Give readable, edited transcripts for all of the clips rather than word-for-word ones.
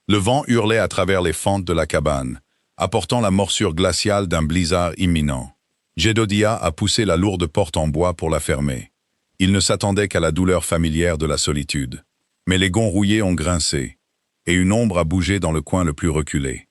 Le vent hurlait à travers les fentes de la cabane, apportant la morsure glaciale d'un blizzard imminent. Jedodiah a poussé la lourde porte en bois pour la fermer. Il ne s'attendait qu'à la douleur familière de la solitude. Mais les gonds rouillés ont grincé, et une ombre a bougé dans le coin le plus reculé.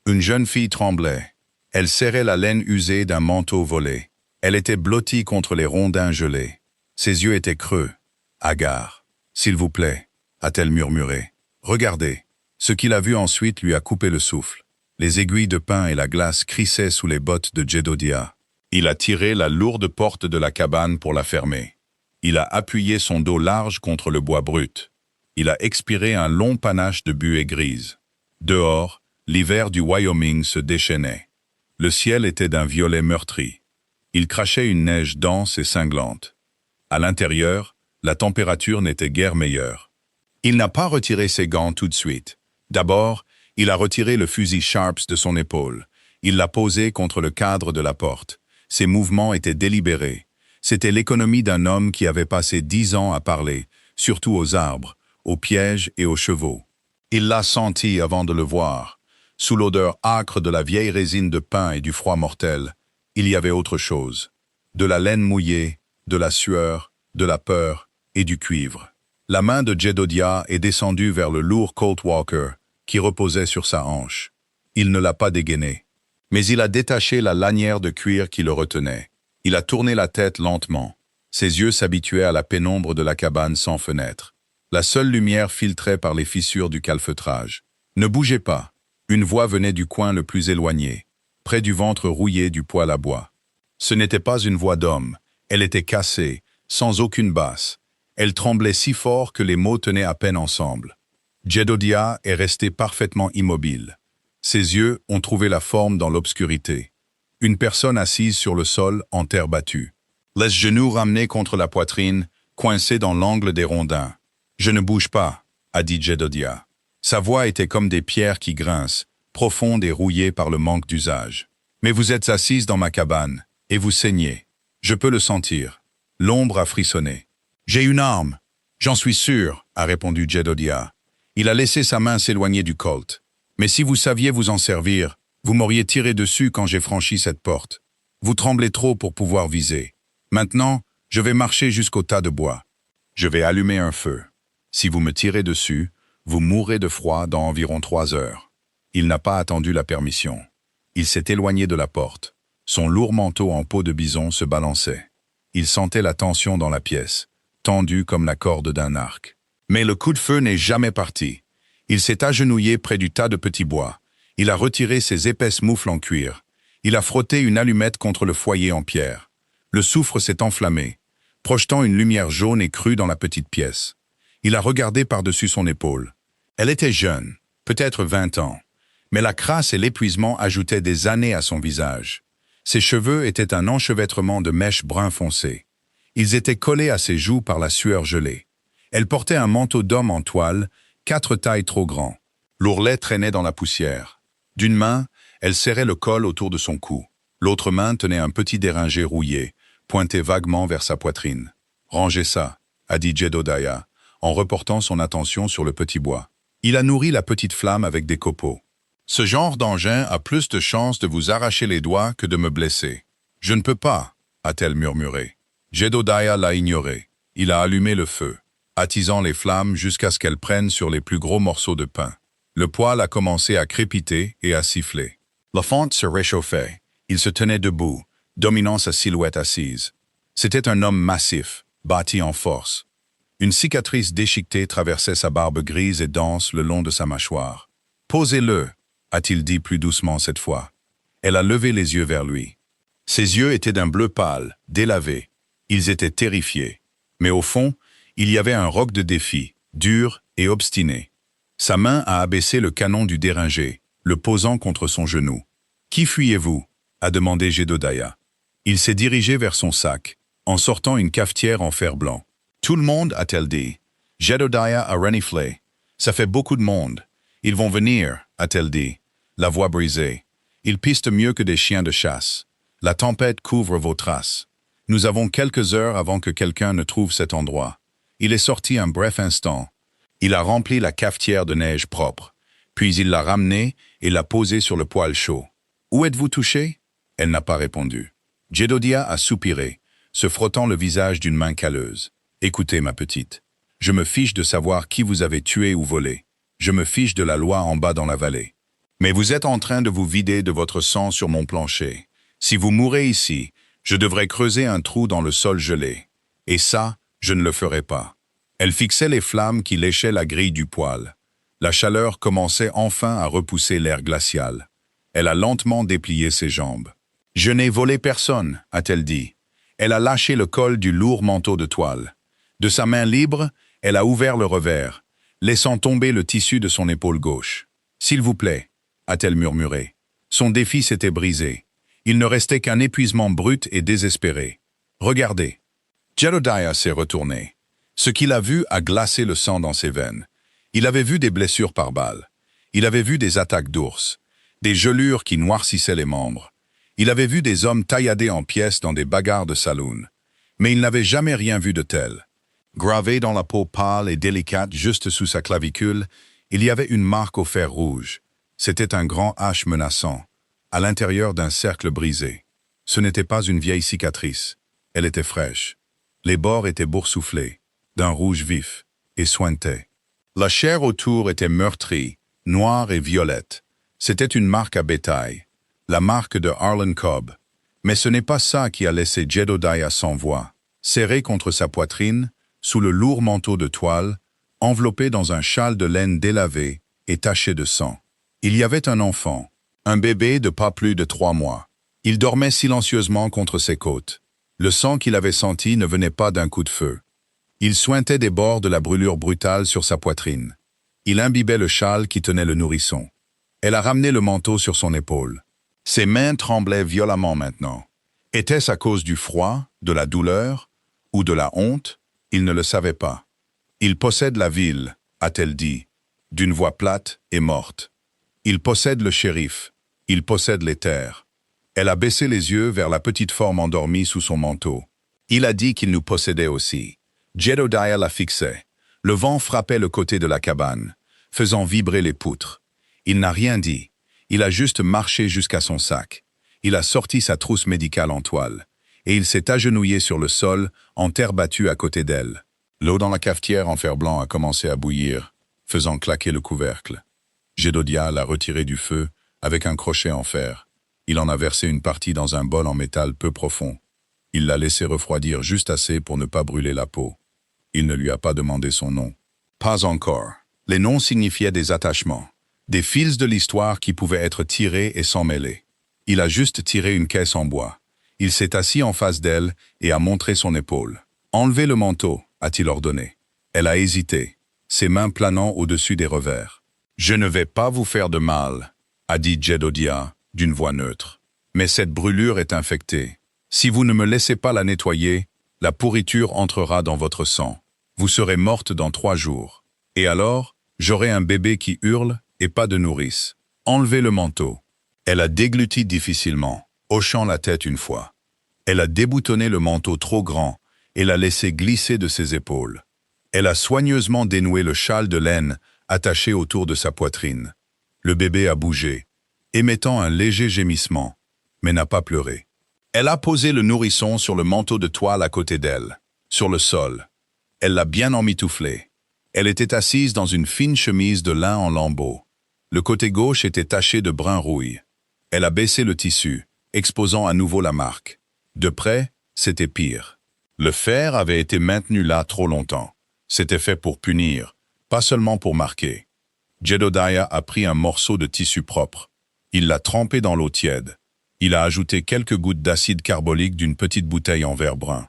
Une jeune fille tremblait. Elle serrait la laine usée d'un manteau volé. Elle était blottie contre les rondins gelés. Ses yeux étaient creux, hagards. « S'il vous plaît », a-t-elle murmuré. « Regardez ». Ce qu'il a vu ensuite lui a coupé le souffle. Les aiguilles de pin et la glace crissaient sous les bottes de Jedodiah. Il a tiré la lourde porte de la cabane pour la fermer. Il a appuyé son dos large contre le bois brut. Il a expiré un long panache de buée grise. Dehors, l'hiver du Wyoming se déchaînait. Le ciel était d'un violet meurtri. Il crachait une neige dense et cinglante. À l'intérieur, la température n'était guère meilleure. Il n'a pas retiré ses gants tout de suite. D'abord, il a retiré le fusil Sharps de son épaule. Il l'a posé contre le cadre de la porte. Ses mouvements étaient délibérés. C'était l'économie d'un homme qui avait passé 10 ans à parler, surtout aux arbres, aux pièges et aux chevaux. Il l'a senti avant de le voir. Sous l'odeur âcre de la vieille résine de pin et du froid mortel, il y avait autre chose. De la laine mouillée, de la sueur, de la peur et du cuivre. La main de Jedodiah est descendue vers le lourd Colt Walker qui reposait sur sa hanche. Il ne l'a pas dégainé. Mais il a détaché la lanière de cuir qui le retenait. Il a tourné la tête lentement. Ses yeux s'habituaient à la pénombre de la cabane sans fenêtre. La seule lumière filtrait par les fissures du calfeutrage. « Ne bougez pas !» Une voix venait du coin le plus éloigné, près du ventre rouillé du poêle à bois. Ce n'était pas une voix d'homme. Elle était cassée, sans aucune basse. Elle tremblait si fort que les mots tenaient à peine ensemble. Jedodiah est resté parfaitement immobile. Ses yeux ont trouvé la forme dans l'obscurité. Une personne assise sur le sol en terre battue. Les genoux ramenés contre la poitrine, coincés dans l'angle des rondins. « Je ne bouge pas », a dit Jedodiah. Sa voix était comme des pierres qui grincent, profonde et rouillée par le manque d'usage. « Mais vous êtes assise dans ma cabane, et vous saignez. Je peux le sentir. » L'ombre a frissonné. « J'ai une arme. J'en suis sûr, » a répondu Jedodiah. Il a laissé sa main s'éloigner du Colt. « Mais si vous saviez vous en servir, vous m'auriez tiré dessus quand j'ai franchi cette porte. Vous tremblez trop pour pouvoir viser. Maintenant, je vais marcher jusqu'au tas de bois. Je vais allumer un feu. Si vous me tirez dessus, vous mourrez de froid dans environ 3 heures. » Il n'a pas attendu la permission. Il s'est éloigné de la porte. Son lourd manteau en peau de bison se balançait. Il sentait la tension dans la pièce, tendue comme la corde d'un arc. Mais le coup de feu n'est jamais parti. Il s'est agenouillé près du tas de petits bois. Il a retiré ses épaisses moufles en cuir. Il a frotté une allumette contre le foyer en pierre. Le soufre s'est enflammé, projetant une lumière jaune et crue dans la petite pièce. Il a regardé par-dessus son épaule. Elle était jeune, peut-être 20 ans, mais la crasse et l'épuisement ajoutaient des années à son visage. Ses cheveux étaient un enchevêtrement de mèches brun foncé. Ils étaient collés à ses joues par la sueur gelée. Elle portait un manteau d'homme en toile, 4 tailles trop grand. L'ourlet traînait dans la poussière. D'une main, elle serrait le col autour de son cou. L'autre main tenait un petit déringer rouillé, pointé vaguement vers sa poitrine. « Rangez ça », a dit Jedodiah, en reportant son attention sur le petit bois. Il a nourri la petite flamme avec des copeaux. « Ce genre d'engin a plus de chances de vous arracher les doigts que de me blesser. »« Je ne peux pas », a-t-elle murmuré. Jedodiah l'a ignoré. Il a allumé le feu, attisant les flammes jusqu'à ce qu'elles prennent sur les plus gros morceaux de pain. Le poêle a commencé à crépiter et à siffler. La fonte se réchauffait. Il se tenait debout, dominant sa silhouette assise. C'était un homme massif, bâti en force. Une cicatrice déchiquetée traversait sa barbe grise et dense le long de sa mâchoire. « Posez-le », a-t-il dit plus doucement cette fois. Elle a levé les yeux vers lui. Ses yeux étaient d'un bleu pâle, délavés. Ils étaient terrifiés. Mais au fond, il y avait un roc de défi, dur et obstiné. Sa main a abaissé le canon du déringer, le posant contre son genou. « Qui fuyez-vous » a demandé Jedodiah. Il s'est dirigé vers son sac, en sortant une cafetière en fer blanc. « Tout le monde » a-t-elle dit. Jedodiah a reniflé. « Ça fait beaucoup de monde. Ils vont venir » a-t-elle dit, la voix brisée. « Ils pistent mieux que des chiens de chasse. La tempête couvre vos traces. Nous avons quelques heures avant que quelqu'un ne trouve cet endroit. » Il est sorti un bref instant. Il a rempli la cafetière de neige propre. Puis il l'a ramenée et l'a posée sur le poêle chaud. « Où êtes-vous touché ?» Elle n'a pas répondu. Jedodiah a soupiré, se frottant le visage d'une main calleuse. « Écoutez, ma petite, je me fiche de savoir qui vous avez tué ou volé. Je me fiche de la loi en bas dans la vallée. Mais vous êtes en train de vous vider de votre sang sur mon plancher. Si vous mourrez ici, je devrais creuser un trou dans le sol gelé. Et ça, je ne le ferai pas. » Elle fixait les flammes qui léchaient la grille du poêle. La chaleur commençait enfin à repousser l'air glacial. Elle a lentement déplié ses jambes. « Je n'ai volé personne », a-t-elle dit. Elle a lâché le col du lourd manteau de toile. De sa main libre, elle a ouvert le revers, laissant tomber le tissu de son épaule gauche. « S'il vous plaît », a-t-elle murmuré. Son défi s'était brisé. Il ne restait qu'un épuisement brut et désespéré. « Regardez. » Jedodiah s'est retourné. Ce qu'il a vu a glacé le sang dans ses veines. Il avait vu des blessures par balles. Il avait vu des attaques d'ours, des gelures qui noircissaient les membres. Il avait vu des hommes tailladés en pièces dans des bagarres de saloon. Mais il n'avait jamais rien vu de tel. Gravé dans la peau pâle et délicate juste sous sa clavicule, il y avait une marque au fer rouge. C'était un grand H menaçant, à l'intérieur d'un cercle brisé. Ce n'était pas une vieille cicatrice. Elle était fraîche. Les bords étaient boursouflés, d'un rouge vif, et sointaient. La chair autour était meurtrie, noire et violette. C'était une marque à bétail, la marque de Arlen Cobb. Mais ce n'est pas ça qui a laissé Jedodiah sans voix. Serré contre sa poitrine, sous le lourd manteau de toile, enveloppé dans un châle de laine délavé et taché de sang. Il y avait un enfant, un bébé de pas plus de 3 mois. Il dormait silencieusement contre ses côtes. Le sang qu'il avait senti ne venait pas d'un coup de feu. Il suintait des bords de la brûlure brutale sur sa poitrine. Il imbibait le châle qui tenait le nourrisson. Elle a ramené le manteau sur son épaule. Ses mains tremblaient violemment maintenant. Était-ce à cause du froid, de la douleur ou de la honte? Il ne le savait pas. « Il possède la ville », a-t-elle dit, d'une voix plate et morte. « Il possède le shérif. Il possède les terres. » Elle a baissé les yeux vers la petite forme endormie sous son manteau. Il a dit qu'il nous possédait aussi. Jedodiah la fixait. Le vent frappait le côté de la cabane, faisant vibrer les poutres. Il n'a rien dit. Il a juste marché jusqu'à son sac. Il a sorti sa trousse médicale en toile. Et il s'est agenouillé sur le sol, en terre battue à côté d'elle. L'eau dans la cafetière en fer blanc a commencé à bouillir, faisant claquer le couvercle. Jedodiah l'a retiré du feu avec un crochet en fer. Il en a versé une partie dans un bol en métal peu profond. Il l'a laissé refroidir juste assez pour ne pas brûler la peau. Il ne lui a pas demandé son nom. Pas encore. Les noms signifiaient des attachements, des fils de l'histoire qui pouvaient être tirés et s'en mêler. Il a juste tiré une caisse en bois. Il s'est assis en face d'elle et a montré son épaule. « Enlevez le manteau », a-t-il ordonné. Elle a hésité, ses mains planant au-dessus des revers. « Je ne vais pas vous faire de mal », a dit Jedodiah d'une voix neutre. « Mais cette brûlure est infectée. Si vous ne me laissez pas la nettoyer, la pourriture entrera dans votre sang. Vous serez morte dans 3 jours. Et alors, j'aurai un bébé qui hurle et pas de nourrice. Enlevez le manteau. » Elle a dégluti difficilement, hochant la tête une fois. Elle a déboutonné le manteau trop grand et l'a laissé glisser de ses épaules. Elle a soigneusement dénoué le châle de laine attaché autour de sa poitrine. Le bébé a bougé, émettant un léger gémissement, mais n'a pas pleuré. Elle a posé le nourrisson sur le manteau de toile à côté d'elle, sur le sol. Elle l'a bien emmitouflé. Elle était assise dans une fine chemise de lin en lambeaux. Le côté gauche était taché de brun rouille. Elle a baissé le tissu, exposant à nouveau la marque. De près, c'était pire. Le fer avait été maintenu là trop longtemps. C'était fait pour punir, pas seulement pour marquer. Jedodiah a pris un morceau de tissu propre. Il l'a trempé dans l'eau tiède. Il a ajouté quelques gouttes d'acide carbolique d'une petite bouteille en verre brun.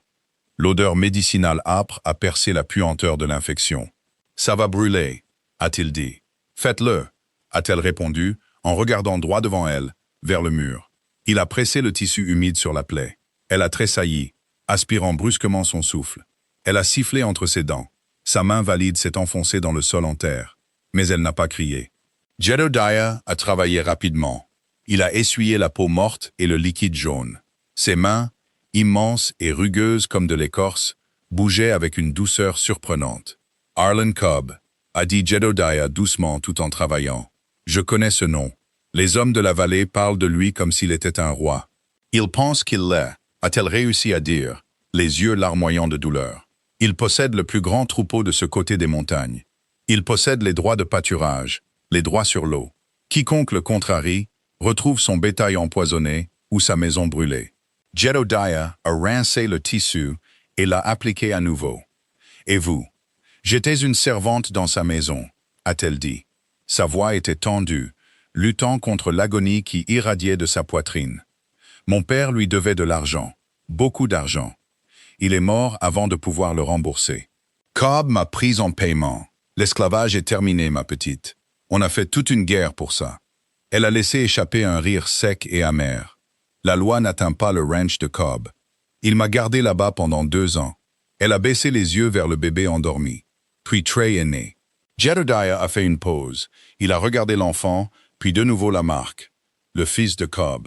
L'odeur médicinale âpre a percé la puanteur de l'infection. « Ça va brûler », a-t-il dit. « Faites-le », a-t-elle répondu, en regardant droit devant elle, vers le mur. Il a pressé le tissu humide sur la plaie. Elle a tressailli, aspirant brusquement son souffle. Elle a sifflé entre ses dents. Sa main valide s'est enfoncée dans le sol en terre. Mais elle n'a pas crié. Jedodiah a travaillé rapidement. Il a essuyé la peau morte et le liquide jaune. Ses mains, immenses et rugueuses comme de l'écorce, bougeaient avec une douceur surprenante. « Arlen Cobb », a dit Jedodiah doucement tout en travaillant. « Je connais ce nom. Les hommes de la vallée parlent de lui comme s'il était un roi. Ils pensent qu'il l'est, a-t-elle réussi à dire, les yeux larmoyants de douleur. Il possède le plus grand troupeau de ce côté des montagnes. Il possède les droits de pâturage, les droits sur l'eau. Quiconque le contrarie retrouve son bétail empoisonné ou sa maison brûlée. Jedediah a rincé le tissu et l'a appliqué à nouveau. Et vous? J'étais une servante dans sa maison, a-t-elle dit. Sa voix était tendue, luttant contre l'agonie qui irradiait de sa poitrine. Mon père lui devait de l'argent, beaucoup d'argent. Il est mort avant de pouvoir le rembourser. Cobb m'a prise en paiement. L'esclavage est terminé, ma petite. On a fait toute une guerre pour ça. Elle a laissé échapper un rire sec et amer. La loi n'atteint pas le ranch de Cobb. Il m'a gardé là-bas pendant 2 ans. Elle a baissé les yeux vers le bébé endormi. Puis Trey est né. Jedediah a fait une pause. Il a regardé l'enfant, puis de nouveau la marque. Le fils de Cobb.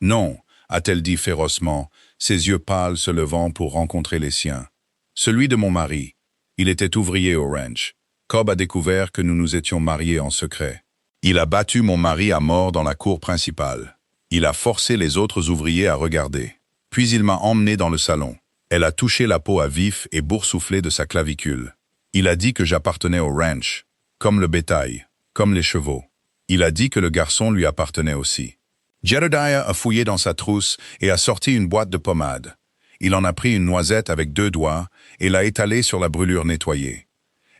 Non, a-t-elle dit férocement, ses yeux pâles se levant pour rencontrer les siens. Celui de mon mari. Il était ouvrier au ranch. Cobb a découvert que nous nous étions mariés en secret. Il a battu mon mari à mort dans la cour principale. Il a forcé les autres ouvriers à regarder. Puis il m'a emmené dans le salon. Elle a touché la peau à vif et boursouflé de sa clavicule. Il a dit que j'appartenais au ranch, comme le bétail, comme les chevaux. Il a dit que le garçon lui appartenait aussi. Jedediah a fouillé dans sa trousse et a sorti une boîte de pommade. Il en a pris une noisette avec 2 doigts et l'a étalée sur la brûlure nettoyée.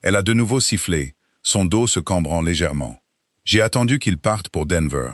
Elle a de nouveau sifflé, son dos se cambrant légèrement. J'ai attendu qu'il parte pour Denver,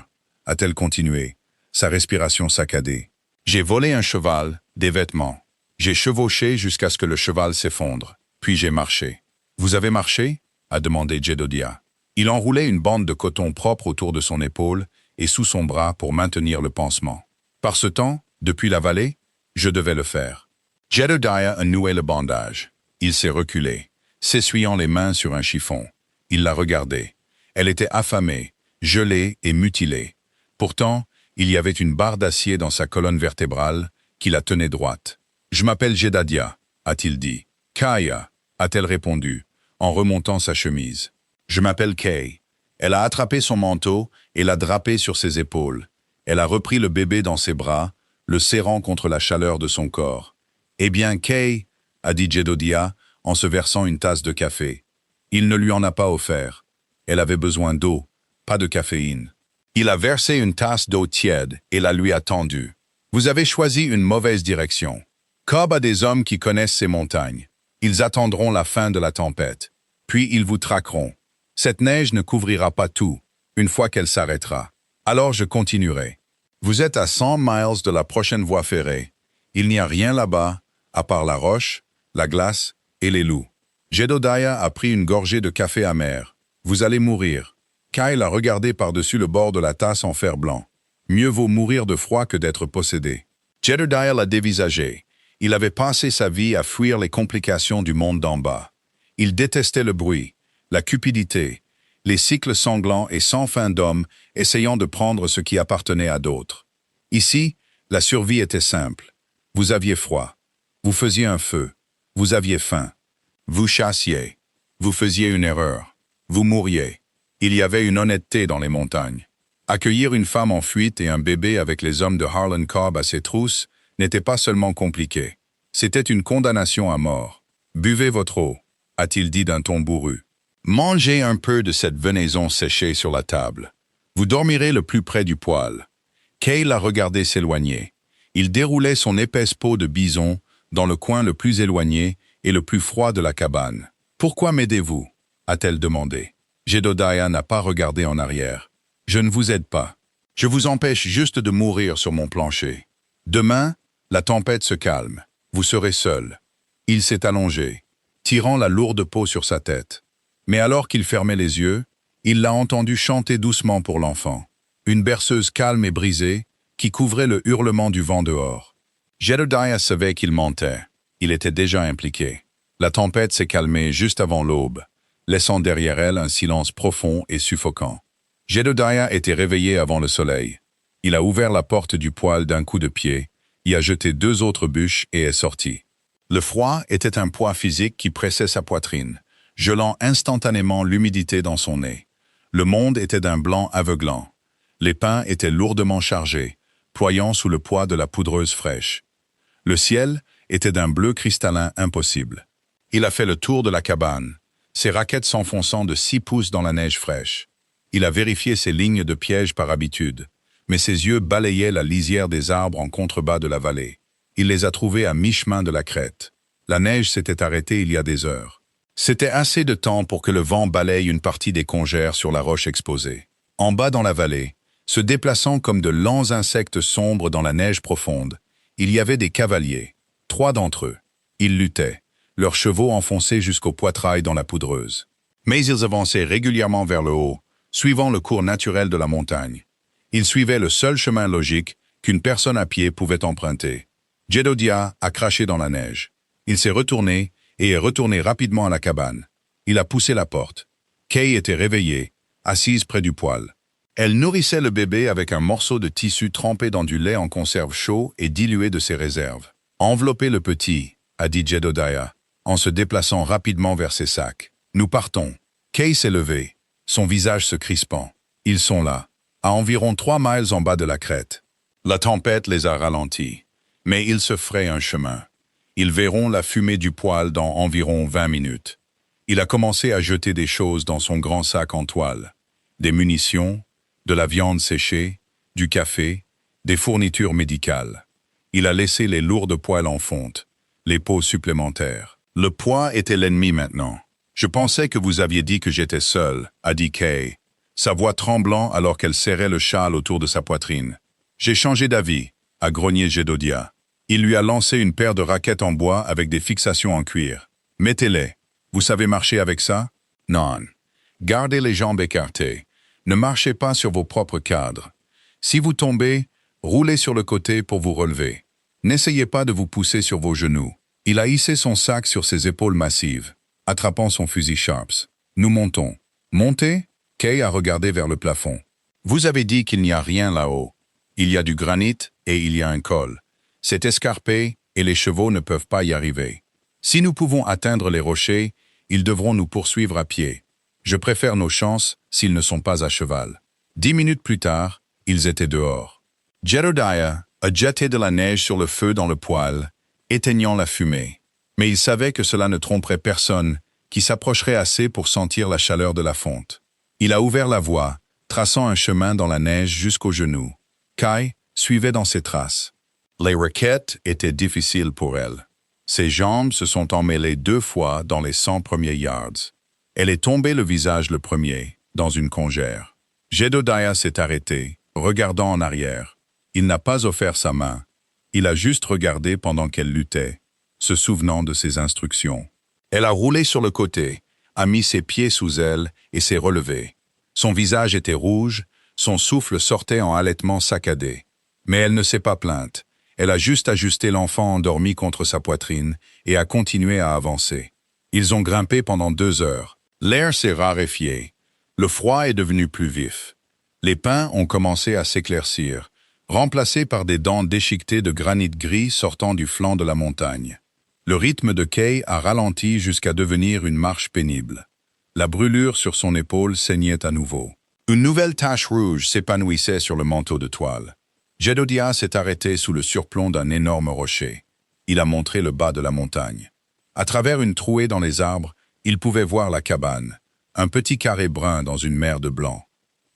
a-t-elle continué, sa respiration saccadée. J'ai volé un cheval, des vêtements. J'ai chevauché jusqu'à ce que le cheval s'effondre, puis j'ai marché. Vous avez marché? A demandé Jedediah. Il enroulait une bande de coton propre autour de son épaule et sous son bras pour maintenir le pansement. Par ce temps, depuis la vallée, je devais le faire. Jedediah a noué le bandage. Il s'est reculé, s'essuyant les mains sur un chiffon. Il l'a regardée. Elle était affamée, gelée et mutilée. Pourtant, il y avait une barre d'acier dans sa colonne vertébrale qui la tenait droite. « Je m'appelle Jedediah », a-t-il dit. « Kaya », a-t-elle répondu, en remontant sa chemise. « Je m'appelle Kay ». Elle a attrapé son manteau et l'a drapé sur ses épaules. Elle a repris le bébé dans ses bras, le serrant contre la chaleur de son corps. « Eh bien, Kay », a dit Jedediah, en se versant une tasse de café. Il ne lui en a pas offert. Elle avait besoin d'eau, pas de caféine. Il a versé une tasse d'eau tiède et la lui a tendue. « Vous avez choisi une mauvaise direction. Cobb a des hommes qui connaissent ces montagnes. Ils attendront la fin de la tempête. Puis ils vous traqueront. Cette neige ne couvrira pas tout, une fois qu'elle s'arrêtera. Alors je continuerai. Vous êtes à 100 miles de la prochaine voie ferrée. Il n'y a rien là-bas, à part la roche, la glace et les loups. » Jedediah a pris une gorgée de café amer. « Vous allez mourir. » Kyle a regardé par-dessus le bord de la tasse en fer blanc. Mieux vaut mourir de froid que d'être possédé. Jedediah l'a dévisagé. Il avait passé sa vie à fuir les complications du monde d'en bas. Il détestait le bruit, la cupidité, les cycles sanglants et sans fin d'hommes essayant de prendre ce qui appartenait à d'autres. Ici, la survie était simple. Vous aviez froid. Vous faisiez un feu. Vous aviez faim. Vous chassiez. Vous faisiez une erreur. Vous mouriez. Il y avait une honnêteté dans les montagnes. Accueillir une femme en fuite et un bébé avec les hommes de Harlan Cobb à ses trousses n'était pas seulement compliqué. C'était une condamnation à mort. « Buvez votre eau », a-t-il dit d'un ton bourru. « Mangez un peu de cette venaison séchée sur la table. Vous dormirez le plus près du poêle. » Kay l'a regardé s'éloigner. Il déroulait son épaisse peau de bison dans le coin le plus éloigné et le plus froid de la cabane. « Pourquoi m'aidez-vous » a-t-elle demandé. Jedediah n'a pas regardé en arrière. « Je ne vous aide pas. Je vous empêche juste de mourir sur mon plancher. Demain, la tempête se calme. Vous serez seul. » Il s'est allongé, tirant la lourde peau sur sa tête. Mais alors qu'il fermait les yeux, il l'a entendu chanter doucement pour l'enfant. Une berceuse calme et brisée qui couvrait le hurlement du vent dehors. Jedediah savait qu'il mentait. Il était déjà impliqué. La tempête s'est calmée juste avant l'aube, laissant derrière elle un silence profond et suffocant. Jedediah était réveillé avant le soleil. Il a ouvert la porte du poêle d'un coup de pied, y a jeté 2 autres bûches et est sorti. Le froid était un poids physique qui pressait sa poitrine, gelant instantanément l'humidité dans son nez. Le monde était d'un blanc aveuglant. Les pins étaient lourdement chargés, ployant sous le poids de la poudreuse fraîche. Le ciel était d'un bleu cristallin impossible. Il a fait le tour de la cabane, ses raquettes s'enfonçant de 6 pouces dans la neige fraîche. Il a vérifié ses lignes de piège par habitude, mais ses yeux balayaient la lisière des arbres en contrebas de la vallée. Il les a trouvés à mi-chemin de la crête. La neige s'était arrêtée il y a des heures. C'était assez de temps pour que le vent balaye une partie des congères sur la roche exposée. En bas dans la vallée, se déplaçant comme de lents insectes sombres dans la neige profonde, il y avait des cavaliers, 3 d'entre eux. Ils luttaient, leurs chevaux enfoncés jusqu'au poitrail dans la poudreuse. Mais ils avançaient régulièrement vers le haut, suivant le cours naturel de la montagne. Ils suivaient le seul chemin logique qu'une personne à pied pouvait emprunter. Jedodiah a craché dans la neige. Il s'est retourné et est retourné rapidement à la cabane. Il a poussé la porte. Kay était réveillée, assise près du poêle. Elle nourrissait le bébé avec un morceau de tissu trempé dans du lait en conserve chaud et dilué de ses réserves. « Enveloppez le petit », a dit Jedodiah, en se déplaçant rapidement vers ses sacs. « Nous partons. » Kay s'est levée, son visage se crispant. Ils sont là, à environ 3 miles en bas de la crête. La tempête les a ralentis, mais ils se frayent un chemin. Ils verront la fumée du poêle dans environ 20 minutes. Il a commencé à jeter des choses dans son grand sac en toile. Des munitions, de la viande séchée, du café, des fournitures médicales. Il a laissé les lourdes poêles en fonte, les pots supplémentaires. Le poids était l'ennemi maintenant. « Je pensais que vous aviez dit que j'étais seul », a dit Kay, sa voix tremblant alors qu'elle serrait le châle autour de sa poitrine. « J'ai changé d'avis », a grogné Jedodiah. Il lui a lancé une paire de raquettes en bois avec des fixations en cuir. « Mettez-les. Vous savez marcher avec ça? »« Non. Gardez les jambes écartées. Ne marchez pas sur vos propres cadres. Si vous tombez, roulez sur le côté pour vous relever. N'essayez pas de vous pousser sur vos genoux. » Il a hissé son sac sur ses épaules massives, attrapant son fusil Sharps. « Nous montons. »« Montez ?» Kay a regardé vers le plafond. « Vous avez dit qu'il n'y a rien là-haut. Il y a du granit et il y a un col. C'est escarpé et les chevaux ne peuvent pas y arriver. Si nous pouvons atteindre les rochers, ils devront nous poursuivre à pied. Je préfère nos chances s'ils ne sont pas à cheval. » 10 minutes plus tard, ils étaient dehors. Jedodiah a jeté de la neige sur le feu dans le poêle, éteignant la fumée. Mais il savait que cela ne tromperait personne qui s'approcherait assez pour sentir la chaleur de la fonte. Il a ouvert la voie, traçant un chemin dans la neige jusqu'aux genoux. Kay suivait dans ses traces. Les raquettes étaient difficiles pour elle. Ses jambes se sont emmêlées 2 fois dans les 100 premiers yards. Elle est tombée le visage le premier, dans une congère. Jedodiah s'est arrêté, regardant en arrière. Il n'a pas offert sa main. Il a juste regardé pendant qu'elle luttait, se souvenant de ses instructions. Elle a roulé sur le côté, a mis ses pieds sous elle et s'est relevée. Son visage était rouge, son souffle sortait en halètements saccadés. Mais elle ne s'est pas plainte. Elle a juste ajusté l'enfant endormi contre sa poitrine et a continué à avancer. Ils ont grimpé pendant 2 heures. L'air s'est raréfié. Le froid est devenu plus vif. Les pins ont commencé à s'éclaircir, remplacés par des dents déchiquetées de granit gris sortant du flanc de la montagne. Le rythme de Kay a ralenti jusqu'à devenir une marche pénible. La brûlure sur son épaule saignait à nouveau. Une nouvelle tache rouge s'épanouissait sur le manteau de toile. Jedodiah s'est arrêté sous le surplomb d'un énorme rocher. Il a montré le bas de la montagne. À travers une trouée dans les arbres, il pouvait voir la cabane, un petit carré brun dans une mer de blanc.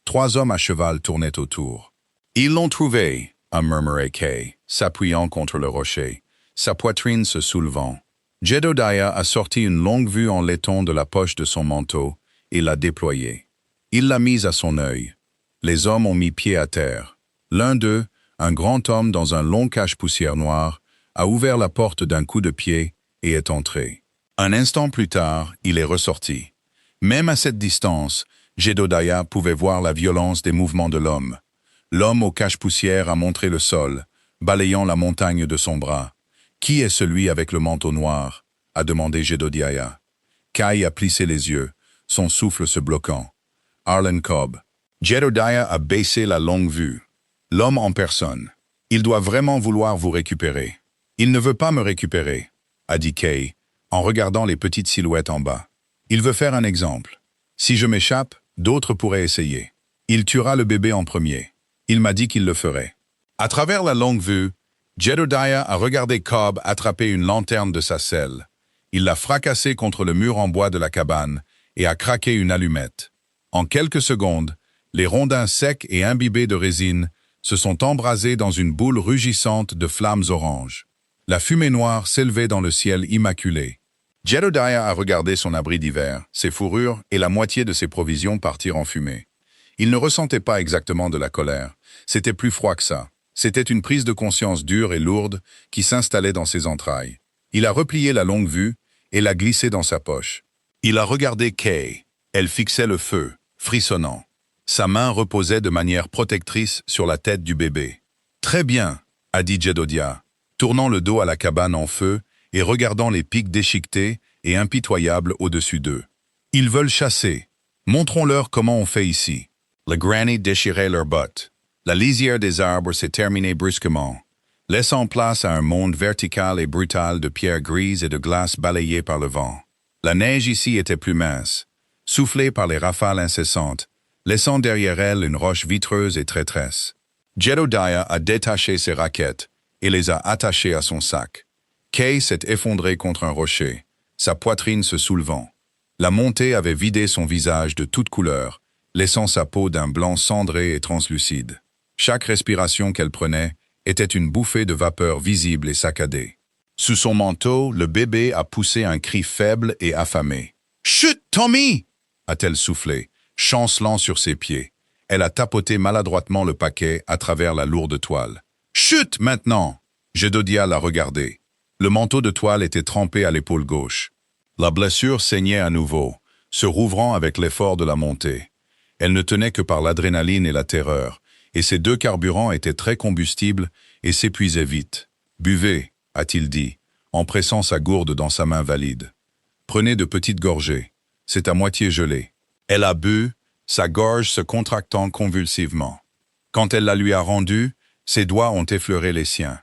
3 hommes à cheval tournaient autour. « Ils l'ont trouvé », a murmuré Kay, s'appuyant contre le rocher, sa poitrine se soulevant. Jedodiah a sorti une longue vue en laiton de la poche de son manteau et l'a déployée. Il l'a mise à son œil. Les hommes ont mis pied à terre. L'un d'eux, un grand homme dans un long cache-poussière noir, a ouvert la porte d'un coup de pied et est entré. Un instant plus tard, il est ressorti. Même à cette distance, Jedodiah pouvait voir la violence des mouvements de l'homme. L'homme au cache-poussière a montré le sol, balayant la montagne de son bras. « Qui est celui avec le manteau noir ?» a demandé Jedodiah. Kay a plissé les yeux, son souffle se bloquant. « Arlen Cobb. » Jedodiah a baissé la longue vue. « L'homme en personne. Il doit vraiment vouloir vous récupérer. »« Il ne veut pas me récupérer, » a dit Kay, en regardant les petites silhouettes en bas. « Il veut faire un exemple. Si je m'échappe, D'autres pourraient essayer. Il tuera le bébé en premier. Il m'a dit qu'il le ferait. À travers la longue vue, Jedediah a regardé Cobb attraper une lanterne de sa selle. Il l'a fracassée contre le mur en bois de la cabane et a craqué une allumette. En quelques secondes, les rondins secs et imbibés de résine se sont embrasés dans une boule rugissante de flammes oranges. La fumée noire s'élevait dans le ciel immaculé. Jedediah a regardé son abri d'hiver, ses fourrures et la moitié de ses provisions partir en fumée. Il ne ressentait pas exactement de la colère. C'était plus froid que ça. C'était une prise de conscience dure et lourde qui s'installait dans ses entrailles. Il a replié la longue vue et l'a glissée dans sa poche. Il a regardé Kay. Elle fixait le feu, frissonnant. Sa main reposait de manière protectrice sur la tête du bébé. « Très bien », a dit Jedediah, tournant le dos à la cabane en feu et regardant les pics déchiquetés et impitoyables au-dessus d'eux. « Ils veulent chasser. Montrons-leur comment on fait ici. » Le granny déchirait leurs bottes. La lisière des arbres s'est terminée brusquement, laissant place à un monde vertical et brutal de pierres grises et de glace balayées par le vent. La neige ici était plus mince, soufflée par les rafales incessantes, laissant derrière elle une roche vitreuse et traîtresse. Jedediah a détaché ses raquettes et les a attachées à son sac. Kay s'est effondré contre un rocher, sa poitrine se soulevant. La montée avait vidé son visage de toutes couleurs, laissant sa peau d'un blanc cendré et translucide. Chaque respiration qu'elle prenait était une bouffée de vapeur visible et saccadée. Sous son manteau, le bébé a poussé un cri faible et affamé. « Chut, Tommy !» a-t-elle soufflé, chancelant sur ses pieds. Elle a tapoté maladroitement le paquet à travers la lourde toile. « Chut, maintenant !» Jedediah l'a regardé. Le manteau de toile était trempé à l'épaule gauche. La blessure saignait à nouveau, se rouvrant avec l'effort de la montée. Elle ne tenait que par l'adrénaline et la terreur, et ces deux carburants étaient très combustibles et s'épuisaient vite. « Buvez », a-t-il dit, en pressant sa gourde dans sa main valide. « Prenez de petites gorgées. C'est à moitié gelé. » Elle a bu, sa gorge se contractant convulsivement. Quand elle la lui a rendue, ses doigts ont effleuré les siens.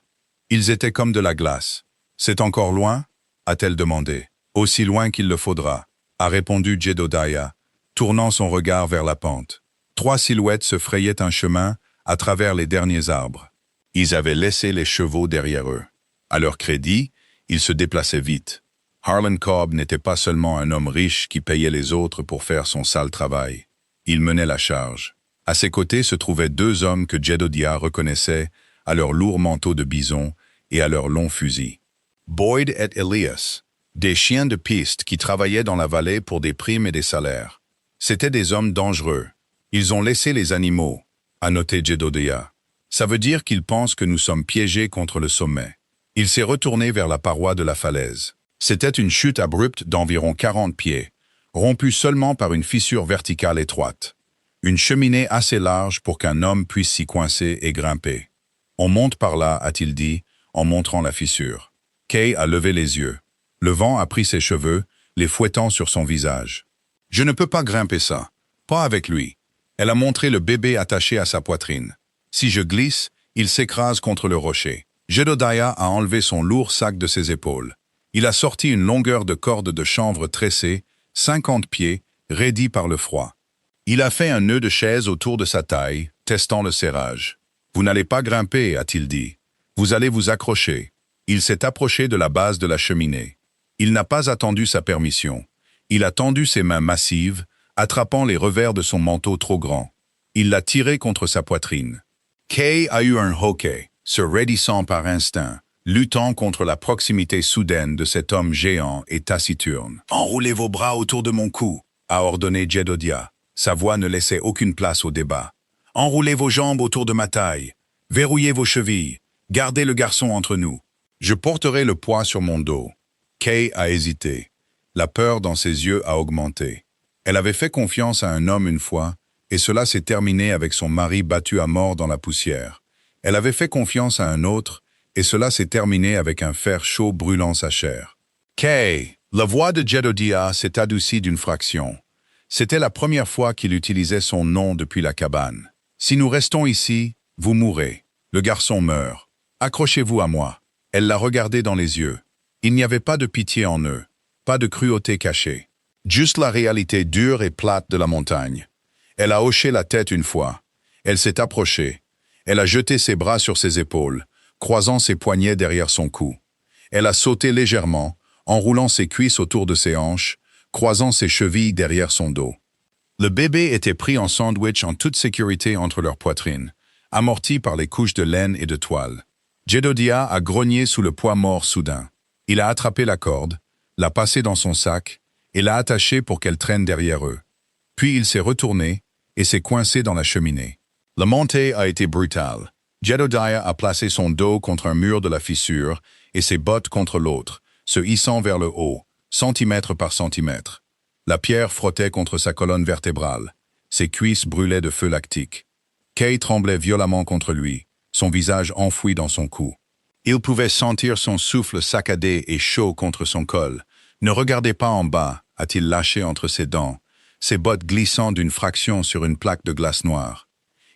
Ils étaient comme de la glace. « C'est encore loin ?» a-t-elle demandé. « Aussi loin qu'il le faudra », a répondu Jedediah, tournant son regard vers la pente. 3 silhouettes se frayaient un chemin à travers les derniers arbres. Ils avaient laissé les chevaux derrière eux. À leur crédit, ils se déplaçaient vite. Harlan Cobb n'était pas seulement un homme riche qui payait les autres pour faire son sale travail. Il menait la charge. À ses côtés se trouvaient 2 hommes que Jedediah reconnaissait à leurs lourds manteaux de bison et à leurs longs fusils. Boyd et Elias, des chiens de piste qui travaillaient dans la vallée pour des primes et des salaires. C'étaient des hommes dangereux. Ils ont laissé les animaux, a noté Jedediah. Ça veut dire qu'ils pensent que nous sommes piégés contre le sommet. Il s'est retourné vers la paroi de la falaise. C'était une chute abrupte d'environ 40 pieds, rompue seulement par une fissure verticale étroite. Une cheminée assez large pour qu'un homme puisse s'y coincer et grimper. « On monte par là », a-t-il dit, en montrant la fissure. Kay a levé les yeux. Le vent a pris ses cheveux, les fouettant sur son visage. « Je ne peux pas grimper ça. Pas avec lui. » Elle a montré le bébé attaché à sa poitrine. Si je glisse, il s'écrase contre le rocher. Jedediah a enlevé son lourd sac de ses épaules. Il a sorti une longueur de corde de chanvre tressée, 50 pieds, raidie par le froid. Il a fait un nœud de chaise autour de sa taille, testant le serrage. « Vous n'allez pas grimper », a-t-il dit. « Vous allez vous accrocher. » Il s'est approché de la base de la cheminée. Il n'a pas attendu sa permission. Il a tendu ses mains massives, attrapant les revers de son manteau trop grand. Il l'a tiré contre sa poitrine. Kay a eu un hoquet, se raidissant par instinct, luttant contre la proximité soudaine de cet homme géant et taciturne. « Enroulez vos bras autour de mon cou », a ordonné Jedediah. Sa voix ne laissait aucune place au débat. « Enroulez vos jambes autour de ma taille. Verrouillez vos chevilles. Gardez le garçon entre nous. Je porterai le poids sur mon dos. » Kay a hésité. La peur dans ses yeux a augmenté. Elle avait fait confiance à un homme une fois, et cela s'est terminé avec son mari battu à mort dans la poussière. Elle avait fait confiance à un autre, et cela s'est terminé avec un fer chaud brûlant sa chair. « Kay !» La voix de Jedediah s'est adoucie d'une fraction. C'était la première fois qu'il utilisait son nom depuis la cabane. « Si nous restons ici, vous mourrez. Le garçon meurt. Accrochez-vous à moi. » Elle l'a regardé dans les yeux. Il n'y avait pas de pitié en eux, pas de cruauté cachée. Juste la réalité dure et plate de la montagne. Elle a hoché la tête une fois. Elle s'est approchée. Elle a jeté ses bras sur ses épaules, croisant ses poignets derrière son cou. Elle a sauté légèrement, enroulant ses cuisses autour de ses hanches, croisant ses chevilles derrière son dos. Le bébé était pris en sandwich en toute sécurité entre leurs poitrines, amorti par les couches de laine et de toile. Jedediah a grogné sous le poids mort soudain. Il a attrapé la corde, l'a passée dans son sac et l'a attachée pour qu'elle traîne derrière eux. Puis il s'est retourné et s'est coincé dans la cheminée. La montée a été brutale. Jedediah a placé son dos contre un mur de la fissure et ses bottes contre l'autre, se hissant vers le haut, centimètre par centimètre. La pierre frottait contre sa colonne vertébrale. Ses cuisses brûlaient de feu lactique. Kay tremblait violemment contre lui, son visage enfoui dans son cou. Il pouvait sentir son souffle saccadé et chaud contre son col. « Ne regardez pas en bas », a-t-il lâché entre ses dents, ses bottes glissant d'une fraction sur une plaque de glace noire.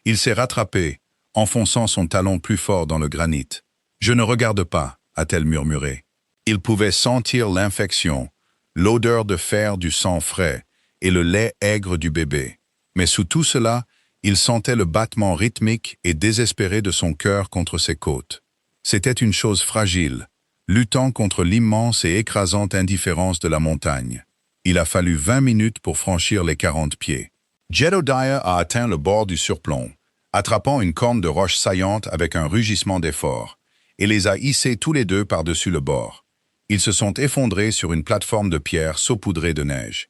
Il s'est rattrapé, enfonçant son talon plus fort dans le granit. « Je ne regarde pas », a-t-elle murmuré. Il pouvait sentir l'infection, l'odeur de fer du sang frais et le lait aigre du bébé. Mais sous tout cela, il sentait le battement rythmique et désespéré de son cœur contre ses côtes. C'était une chose fragile, luttant contre l'immense et écrasante indifférence de la montagne. Il a fallu 20 minutes pour franchir les 40 pieds. Jedediah a atteint le bord du surplomb, attrapant une corne de roche saillante avec un rugissement d'effort, et les a hissés tous les deux par-dessus le bord. Ils se sont effondrés sur une plateforme de pierre saupoudrée de neige.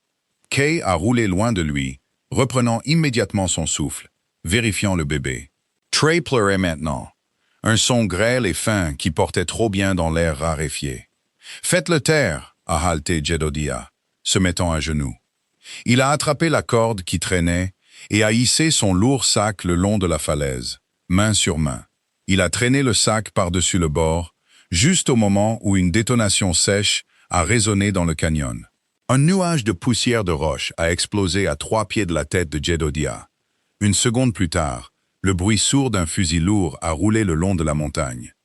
Kay a roulé loin de lui, reprenant immédiatement son souffle, vérifiant le bébé. Trey pleurait maintenant, un son grêle et fin qui portait trop bien dans l'air raréfié. « Faites-le taire !» a halté Jedediah, se mettant à genoux. Il a attrapé la corde qui traînait et a hissé son lourd sac le long de la falaise, main sur main. Il a traîné le sac par-dessus le bord, juste au moment où une détonation sèche a résonné dans le canyon. Un nuage de poussière de roche a explosé à 3 pieds de la tête de Jedediah. Une seconde plus tard, le bruit sourd d'un fusil lourd a roulé le long de la montagne.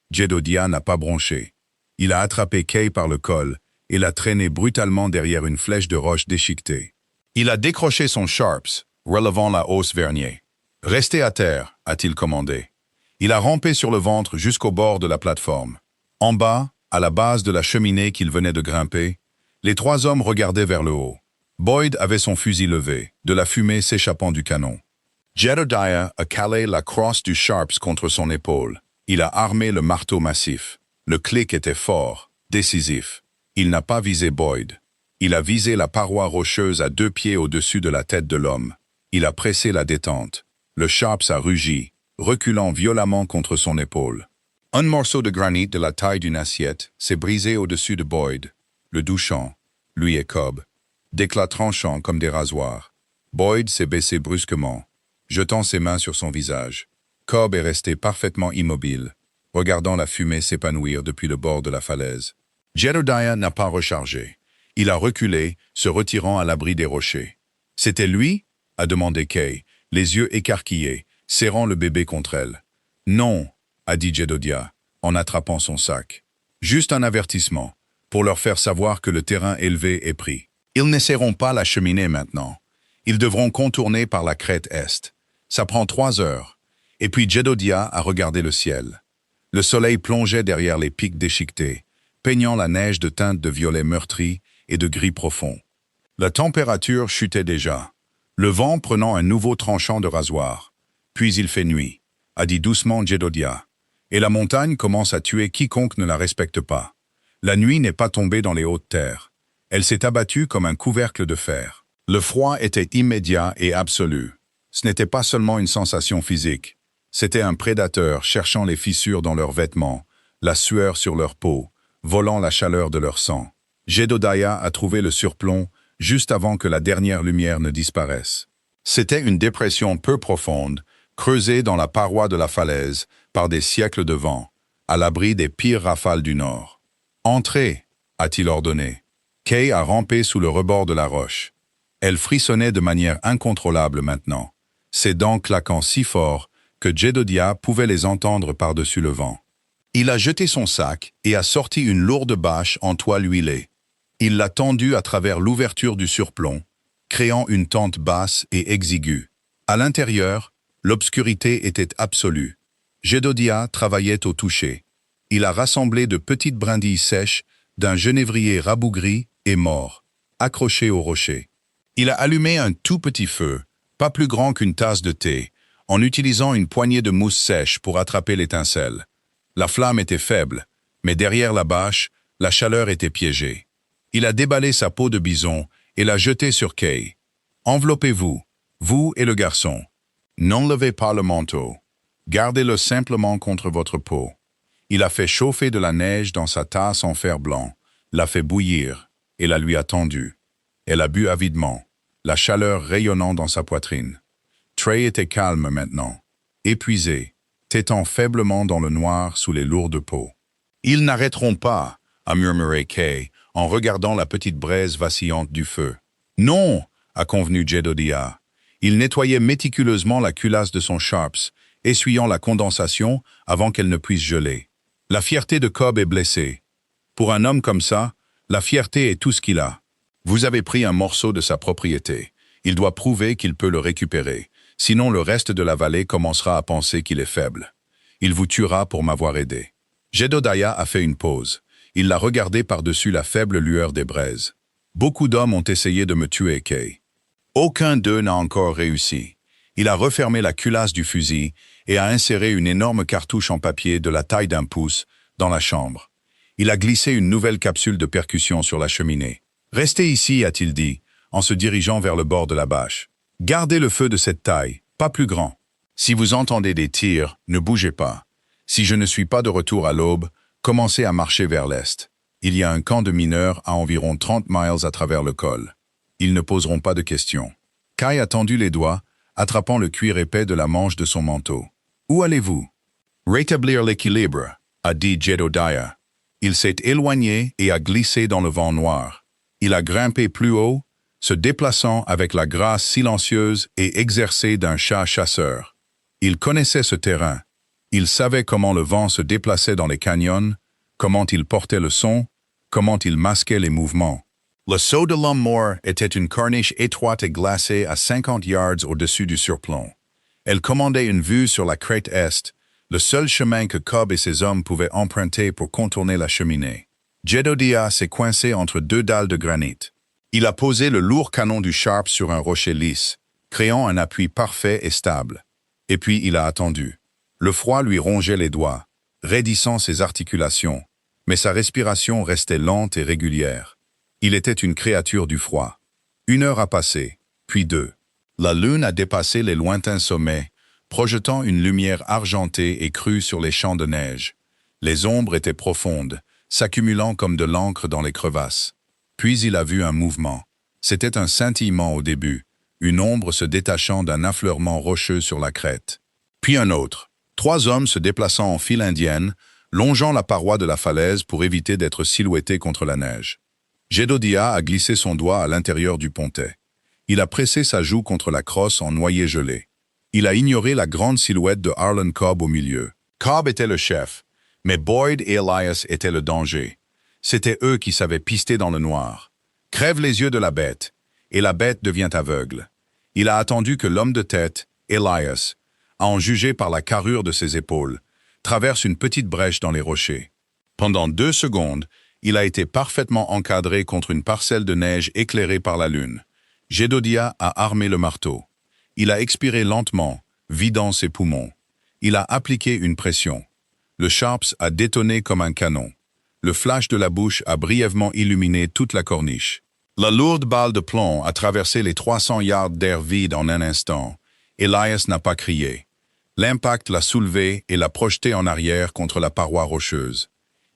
Jedediah n'a pas bronché. Il a attrapé Kay par le col et l'a traîné brutalement derrière une flèche de roche déchiquetée. Il a décroché son Sharps, relevant la hausse vernier. « Restez à terre », a-t-il commandé. Il a rampé sur le ventre jusqu'au bord de la plateforme. En bas, à la base de la cheminée qu'il venait de grimper, les 3 hommes regardaient vers le haut. Boyd avait son fusil levé, de la fumée s'échappant du canon. Jedediah a calé la crosse du Sharps contre son épaule. Il a armé le marteau massif. Le clic était fort, décisif. Il n'a pas visé Boyd. Il a visé la paroi rocheuse à 2 pieds au-dessus de la tête de l'homme. Il a pressé la détente. Le Sharps a rugi, reculant violemment contre son épaule. Un morceau de granit de la taille d'une assiette s'est brisé au-dessus de Boyd, le douchant, lui et Cobb, d'éclats tranchants comme des rasoirs. Boyd s'est baissé brusquement, jetant ses mains sur son visage. Cobb est resté parfaitement immobile, regardant la fumée s'épanouir depuis le bord de la falaise. Jedediah n'a pas rechargé. Il a reculé, se retirant à l'abri des rochers. « C'était lui ?» a demandé Kay, les yeux écarquillés, serrant le bébé contre elle. « Non », a dit Jedediah, en attrapant son sac. « Juste un avertissement, pour leur faire savoir que le terrain élevé est pris. Ils n'essaieront pas la cheminée maintenant. Ils devront contourner par la crête est. Ça prend 3 heures. » Et puis Jedediah a regardé le ciel. Le soleil plongeait derrière les pics déchiquetés, peignant la neige de teintes de violet meurtri et de gris profond. La température chutait déjà, le vent prenant un nouveau tranchant de rasoir. Puis il fait nuit, a dit doucement Jedediah, et la montagne commence à tuer quiconque ne la respecte pas. La nuit n'est pas tombée dans les hautes terres. Elle s'est abattue comme un couvercle de fer. Le froid était immédiat et absolu. Ce n'était pas seulement une sensation physique. C'était un prédateur cherchant les fissures dans leurs vêtements, la sueur sur leur peau, volant la chaleur de leur sang. Jedediah a trouvé le surplomb juste avant que la dernière lumière ne disparaisse. C'était une dépression peu profonde, creusée dans la paroi de la falaise par des siècles de vent, à l'abri des pires rafales du nord. « Entrez !» a-t-il ordonné. Kay a rampé sous le rebord de la roche. Elle frissonnait de manière incontrôlable maintenant, ses dents claquant si fort que Jedediah pouvait les entendre par-dessus le vent. Il a jeté son sac et a sorti une lourde bâche en toile huilée. Il l'a tendue à travers l'ouverture du surplomb. créant une tente basse et exiguë. À l'intérieur, l'obscurité était absolue. Jedodiah travaillait au toucher. Il a rassemblé de petites brindilles sèches d'un genévrier rabougri et mort, accroché au rocher. Il a allumé un tout petit feu, pas plus grand qu'une tasse de thé, en utilisant une poignée de mousse sèche pour attraper l'étincelle. La flamme était faible, mais derrière la bâche, la chaleur était piégée. Il a déballé sa peau de bison et l'a jetée sur Kay. « Enveloppez-vous, vous et le garçon. N'enlevez pas le manteau. Gardez-le simplement contre votre peau. » Il a fait chauffer de la neige dans sa tasse en fer blanc, l'a fait bouillir et la lui a tendue. Elle a bu avidement, la chaleur rayonnant dans sa poitrine. Trey était calme maintenant, épuisé, tétant faiblement dans le noir sous les lourdes peaux. « Ils n'arrêteront pas !» a murmuré Kay, en regardant la petite braise vacillante du feu. « Non !» a convenu Jedodiah. Il nettoyait méticuleusement la culasse de son Sharps, essuyant la condensation avant qu'elle ne puisse geler. La fierté de Cobb est blessée. Pour un homme comme ça, la fierté est tout ce qu'il a. Vous avez pris un morceau de sa propriété. Il doit prouver qu'il peut le récupérer. Sinon le reste de la vallée commencera à penser qu'il est faible. Il vous tuera pour m'avoir aidé. Jedodiah a fait une pause. Il l'a regardé par-dessus la faible lueur des braises. Beaucoup d'hommes ont essayé de me tuer, Kay. Aucun d'eux n'a encore réussi. Il a refermé la culasse du fusil et a inséré une énorme cartouche en papier de la taille d'un pouce dans la chambre. Il a glissé une nouvelle capsule de percussion sur la cheminée. « Restez ici », a-t-il dit, en se dirigeant vers le bord de la bâche. « Gardez le feu de cette taille, pas plus grand. Si vous entendez des tirs, ne bougez pas. Si je ne suis pas de retour à l'aube, commencez à marcher vers l'est. Il y a un camp de mineurs à environ 30 miles à travers le col. Ils ne poseront pas de questions. » Kay a tendu les doigts, attrapant le cuir épais de la manche de son manteau. « Où allez-vous ?»« Rétablir l'équilibre », a dit Jedodiah. Il s'est éloigné et a glissé dans le vent noir. Il a grimpé plus haut, se déplaçant avec la grâce silencieuse et exercée d'un chat chasseur. Il connaissait ce terrain. Il savait comment le vent se déplaçait dans les canyons, comment il portait le son, comment il masquait les mouvements. Le saut de l'homme mort était une corniche étroite et glacée à 50 yards au-dessus du surplomb. Elle commandait une vue sur la crête est, le seul chemin que Cobb et ses hommes pouvaient emprunter pour contourner la cheminée. Jedodiah s'est coincé entre deux dalles de granit. Il a posé le lourd canon du Sharp sur un rocher lisse, créant un appui parfait et stable. Et puis il a attendu. Le froid lui rongeait les doigts, raidissant ses articulations, mais sa respiration restait lente et régulière. Il était une créature du froid. 1 heure a passé, puis 2. La lune a dépassé les lointains sommets, projetant une lumière argentée et crue sur les champs de neige. Les ombres étaient profondes, s'accumulant comme de l'encre dans les crevasses. Puis il a vu un mouvement. C'était un scintillement au début, une ombre se détachant d'un affleurement rocheux sur la crête. Puis un autre. 3 hommes se déplaçant en file indienne, longeant la paroi de la falaise pour éviter d'être silhouettés contre la neige. Jedodiah a glissé son doigt à l'intérieur du pontet. Il a pressé sa joue contre la crosse en noyer gelé. Il a ignoré la grande silhouette de Harlan Cobb au milieu. Cobb était le chef, mais Boyd et Elias étaient le danger. C'étaient eux qui savaient pister dans le noir. Crève les yeux de la bête, et la bête devient aveugle. Il a attendu que l'homme de tête, Elias, à en juger par la carrure de ses épaules, traverse une petite brèche dans les rochers. Pendant 2 secondes, il a été parfaitement encadré contre une parcelle de neige éclairée par la lune. Jedodiah a armé le marteau. Il a expiré lentement, vidant ses poumons. Il a appliqué une pression. Le Sharps a détonné comme un canon. Le flash de la bouche a brièvement illuminé toute la corniche. La lourde balle de plomb a traversé les 300 yards d'air vide en un instant. Elias n'a pas crié. L'impact l'a soulevé et l'a projeté en arrière contre la paroi rocheuse.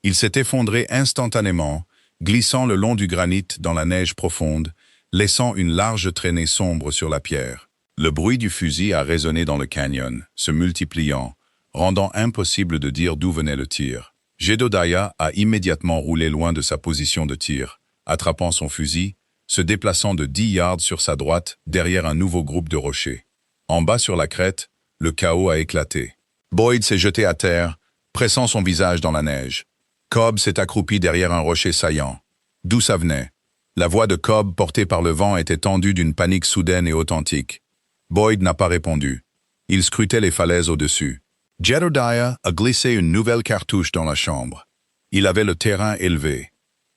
Il s'est effondré instantanément, glissant le long du granit dans la neige profonde, laissant une large traînée sombre sur la pierre. Le bruit du fusil a résonné dans le canyon, se multipliant, rendant impossible de dire d'où venait le tir. Jedodiah a immédiatement roulé loin de sa position de tir, attrapant son fusil, se déplaçant de 10 yards sur sa droite derrière un nouveau groupe de rochers. En bas sur la crête, le chaos a éclaté. Boyd s'est jeté à terre, pressant son visage dans la neige. Cobb s'est accroupi derrière un rocher saillant. D'où ça venait? La voix de Cobb, portée par le vent, était tendue d'une panique soudaine et authentique. Boyd n'a pas répondu. Il scrutait les falaises au-dessus. Jedediah a glissé une nouvelle cartouche dans la chambre. Il avait le terrain élevé.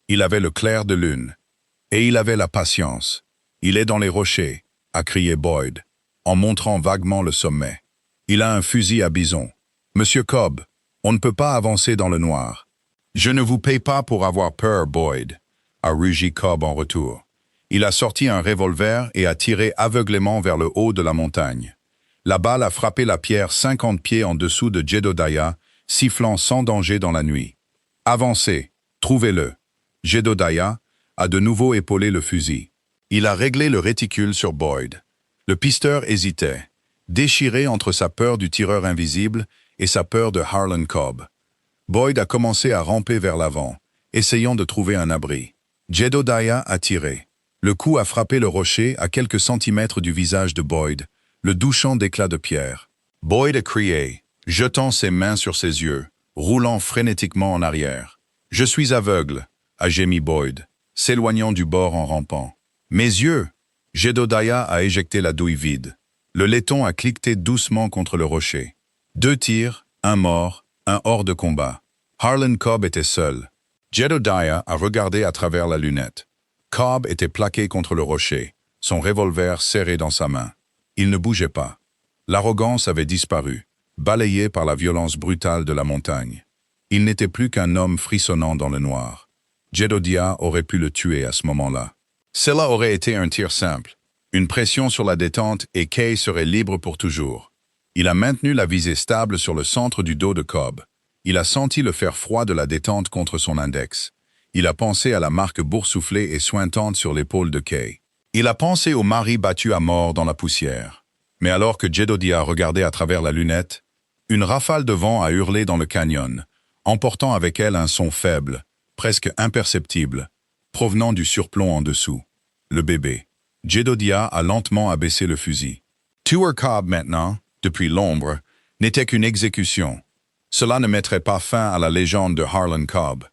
Il avait le clair de lune. Et il avait la patience. Il est dans les rochers, a crié Boyd, en montrant vaguement le sommet. Il a un fusil à bison. Monsieur Cobb, on ne peut pas avancer dans le noir. Je ne vous paye pas pour avoir peur, Boyd, a rugi Cobb en retour. Il a sorti un revolver et a tiré aveuglément vers le haut de la montagne. La balle a frappé la pierre 50 pieds en dessous de Jedediah, sifflant sans danger dans la nuit. Avancez, trouvez-le. Jedediah a de nouveau épaulé le fusil. Il a réglé le réticule sur Boyd. Le pisteur hésitait, déchiré entre sa peur du tireur invisible et sa peur de Harlan Cobb. Boyd a commencé à ramper vers l'avant, essayant de trouver un abri. Jedediah a tiré. Le coup a frappé le rocher à quelques centimètres du visage de Boyd, le douchant d'éclats de pierre. Boyd a crié, jetant ses mains sur ses yeux, roulant frénétiquement en arrière. « Je suis aveugle », a gémi Boyd, s'éloignant du bord en rampant. « Mes yeux !» Jedediah a éjecté la douille vide. Le laiton a cliqueté doucement contre le rocher. 2 tirs, un mort, un hors de combat. Harlan Cobb était seul. Jedediah a regardé à travers la lunette. Cobb était plaqué contre le rocher, son revolver serré dans sa main. Il ne bougeait pas. L'arrogance avait disparu, balayée par la violence brutale de la montagne. Il n'était plus qu'un homme frissonnant dans le noir. Jedediah aurait pu le tuer à ce moment-là. Cela aurait été un tir simple. Une pression sur la détente et Kay serait libre pour toujours. Il a maintenu la visée stable sur le centre du dos de Cobb. Il a senti le fer froid de la détente contre son index. Il a pensé à la marque boursouflée et sointante sur l'épaule de Kay. Il a pensé au mari battu à mort dans la poussière. Mais alors que Jedediah regardait à travers la lunette, une rafale de vent a hurlé dans le canyon, emportant avec elle un son faible, presque imperceptible, provenant du surplomb en dessous. Le bébé. Jedediah a lentement abaissé le fusil. Tuer Cobb maintenant, depuis l'ombre, n'était qu'une exécution. Cela ne mettrait pas fin à la légende de Harlan Cobb.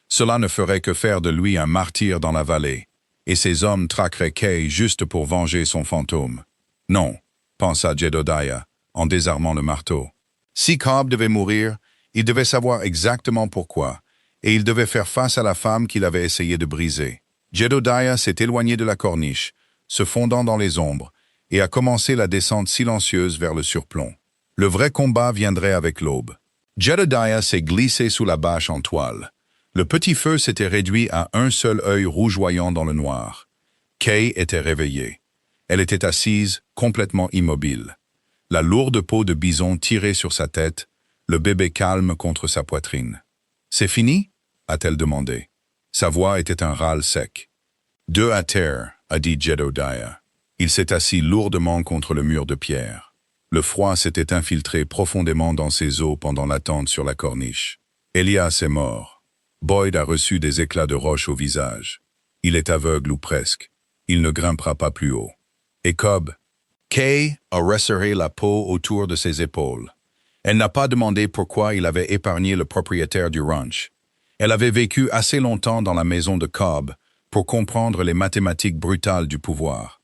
Cela ne ferait que faire de lui un martyr dans la vallée, et ses hommes traqueraient Kay juste pour venger son fantôme. Non, pensa Jedediah, en désarmant le marteau. Si Cobb devait mourir, il devait savoir exactement pourquoi, et il devait faire face à la femme qu'il avait essayé de briser. Jedediah s'est éloigné de la corniche, se fondant dans les ombres, et a commencé la descente silencieuse vers le surplomb. Le vrai combat viendrait avec l'aube. Jedediah s'est glissé sous la bâche en toile. Le petit feu s'était réduit à un seul œil rougeoyant dans le noir. Kay était réveillée. Elle était assise, complètement immobile. La lourde peau de bison tirée sur sa tête, le bébé calme contre sa poitrine. « C'est fini » a-t-elle demandé. Sa voix était un râle sec. « 2 à terre » a dit Jedediah. Il s'est assis lourdement contre le mur de pierre. Le froid s'était infiltré profondément dans ses os pendant l'attente sur la corniche. Elias est mort. Boyd a reçu des éclats de roche au visage. Il est aveugle ou presque. Il ne grimpera pas plus haut. Et Cobb? Kay a resserré la peau autour de ses épaules. Elle n'a pas demandé pourquoi il avait épargné le propriétaire du ranch. Elle avait vécu assez longtemps dans la maison de Cobb pour comprendre les mathématiques brutales du pouvoir.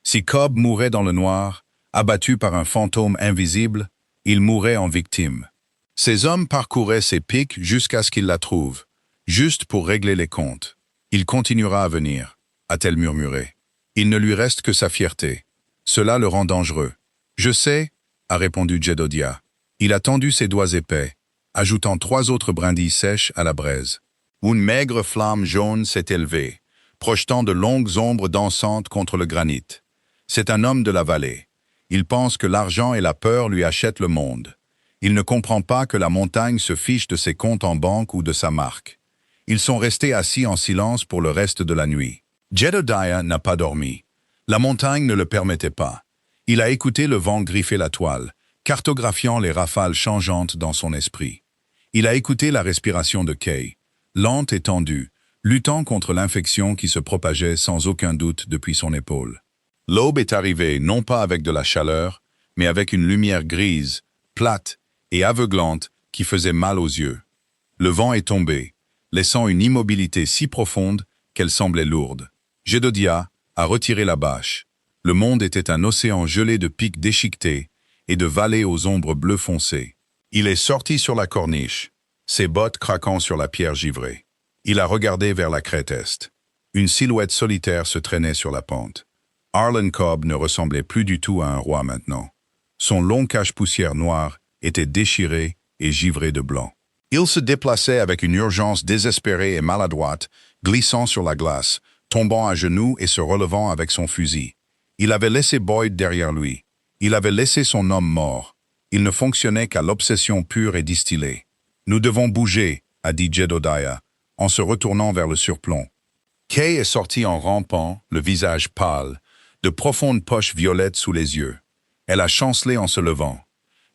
Si Cobb mourait dans le noir, abattu par un fantôme invisible, il mourrait en victime. Ses hommes parcouraient ses pics jusqu'à ce qu'ils la trouvent, juste pour régler les comptes. Il continuera à venir, a-t-elle murmuré. Il ne lui reste que sa fierté. Cela le rend dangereux. Je sais, a répondu Jedediah. Il a tendu ses doigts épais, ajoutant 3 autres brindilles sèches à la braise. Une maigre flamme jaune s'est élevée, projetant de longues ombres dansantes contre le granit. C'est un homme de la vallée. Il pense que l'argent et la peur lui achètent le monde. Il ne comprend pas que la montagne se fiche de ses comptes en banque ou de sa marque. Ils sont restés assis en silence pour le reste de la nuit. Jedediah n'a pas dormi. La montagne ne le permettait pas. Il a écouté le vent griffer la toile, cartographiant les rafales changeantes dans son esprit. Il a écouté la respiration de Kay, lente et tendue, luttant contre l'infection qui se propageait sans aucun doute depuis son épaule. L'aube est arrivée non pas avec de la chaleur, mais avec une lumière grise, plate et aveuglante qui faisait mal aux yeux. Le vent est tombé, laissant une immobilité si profonde qu'elle semblait lourde. Jedodiah a retiré la bâche. Le monde était un océan gelé de pics déchiquetés et de vallées aux ombres bleues foncées. Il est sorti sur la corniche, ses bottes craquant sur la pierre givrée. Il a regardé vers la crête est. Une silhouette solitaire se traînait sur la pente. Arlen Cobb ne ressemblait plus du tout à un roi maintenant. Son long cache-poussière noir était déchiré et givré de blanc. Il se déplaçait avec une urgence désespérée et maladroite, glissant sur la glace, tombant à genoux et se relevant avec son fusil. Il avait laissé Boyd derrière lui. Il avait laissé son homme mort. Il ne fonctionnait qu'à l'obsession pure et distillée. « Nous devons bouger », a dit Jedodiah, en se retournant vers le surplomb. Kay est sortie en rampant, le visage pâle, de profondes poches violettes sous les yeux. Elle a chancelé en se levant.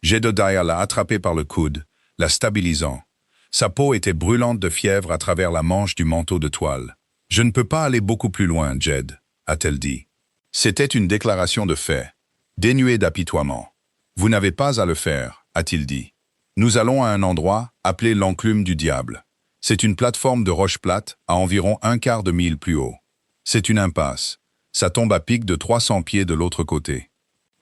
Jedodiah l'a attrapée par le coude, la stabilisant. Sa peau était brûlante de fièvre à travers la manche du manteau de toile. « Je ne peux pas aller beaucoup plus loin, Jed », a-t-elle dit. C'était une déclaration de fait, dénuée d'apitoiement. « Vous n'avez pas à le faire », a-t-il dit. « Nous allons à un endroit appelé l'enclume du diable. C'est une plateforme de roches plates à environ un quart de mille plus haut. C'est une impasse. Ça tombe à pic de 300 pieds de l'autre côté. »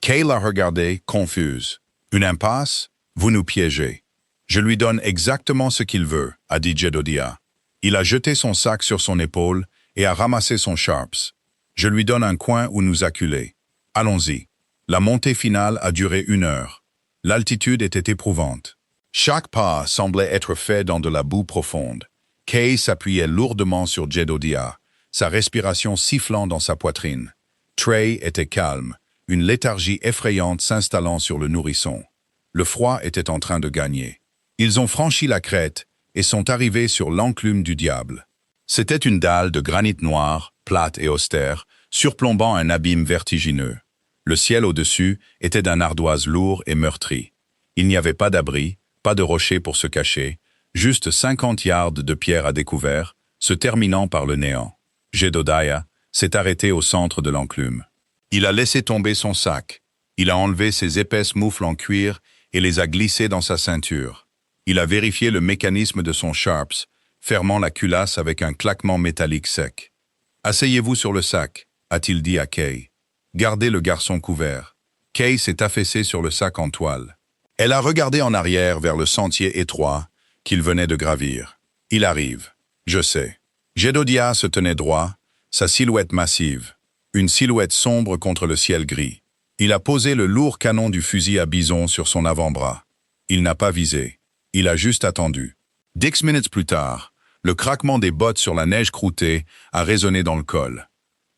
Kay l'a regardé, confuse. « Une impasse? Vous nous piégez. » « Je lui donne exactement ce qu'il veut, » a dit Jedodiah. Il a jeté son sac sur son épaule et a ramassé son Sharps. « Je lui donne un coin où nous acculer. Allons-y. » La montée finale a duré 1 heure. L'altitude était éprouvante. Chaque pas semblait être fait dans de la boue profonde. Kay s'appuyait lourdement sur Jedodiah, sa respiration sifflant dans sa poitrine. Trey était calme, une léthargie effrayante s'installant sur le nourrisson. Le froid était en train de gagner. Ils ont franchi la crête et sont arrivés sur l'enclume du diable. C'était une dalle de granit noir, plate et austère, surplombant un abîme vertigineux. Le ciel au-dessus était d'un ardoise lourd et meurtri. Il n'y avait pas d'abri, pas de rocher pour se cacher, juste 50 yards de pierre à découvert, se terminant par le néant. Jedodiah s'est arrêté au centre de l'enclume. Il a laissé tomber son sac. Il a enlevé ses épaisses moufles en cuir et les a glissées dans sa ceinture. Il a vérifié le mécanisme de son Sharps, fermant la culasse avec un claquement métallique sec. « Asseyez-vous sur le sac », a-t-il dit à Kay. « Gardez le garçon couvert. » Kay s'est affaissée sur le sac en toile. Elle a regardé en arrière vers le sentier étroit qu'il venait de gravir. « Il arrive. Je sais. » Jedodiah se tenait droit, sa silhouette massive. Une silhouette sombre contre le ciel gris. Il a posé le lourd canon du fusil à bison sur son avant-bras. Il n'a pas visé. Il a juste attendu. 10 minutes plus tard, le craquement des bottes sur la neige croûtée a résonné dans le col.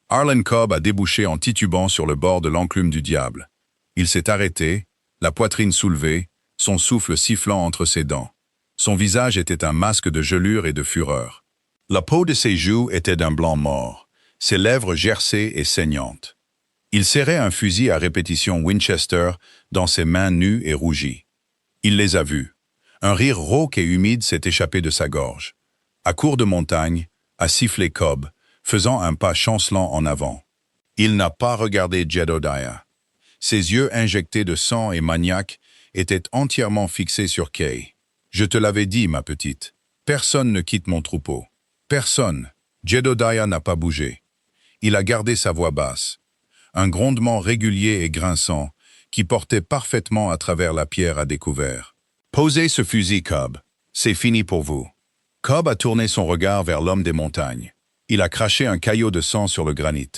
Arlen Cobb a débouché en titubant sur le bord de l'enclume du diable. Il s'est arrêté, la poitrine soulevée, son souffle sifflant entre ses dents. Son visage était un masque de gelure et de fureur. La peau de ses joues était d'un blanc mort, ses lèvres gercées et saignantes. Il serrait un fusil à répétition Winchester dans ses mains nues et rougies. Il les a vus. Un rire rauque et humide s'est échappé de sa gorge. À court de montagne, a sifflé Cobb, faisant un pas chancelant en avant. Il n'a pas regardé Jedodiah. Ses yeux injectés de sang et maniaques étaient entièrement fixés sur Kay. « Je te l'avais dit, ma petite. Personne ne quitte mon troupeau. Personne. » Jedodiah n'a pas bougé. Il a gardé sa voix basse. Un grondement régulier et grinçant qui portait parfaitement à travers la pierre à découvert. Posez ce fusil, Cobb. C'est fini pour vous. Cobb a tourné son regard vers l'homme des montagnes. Il a craché un caillot de sang sur le granit.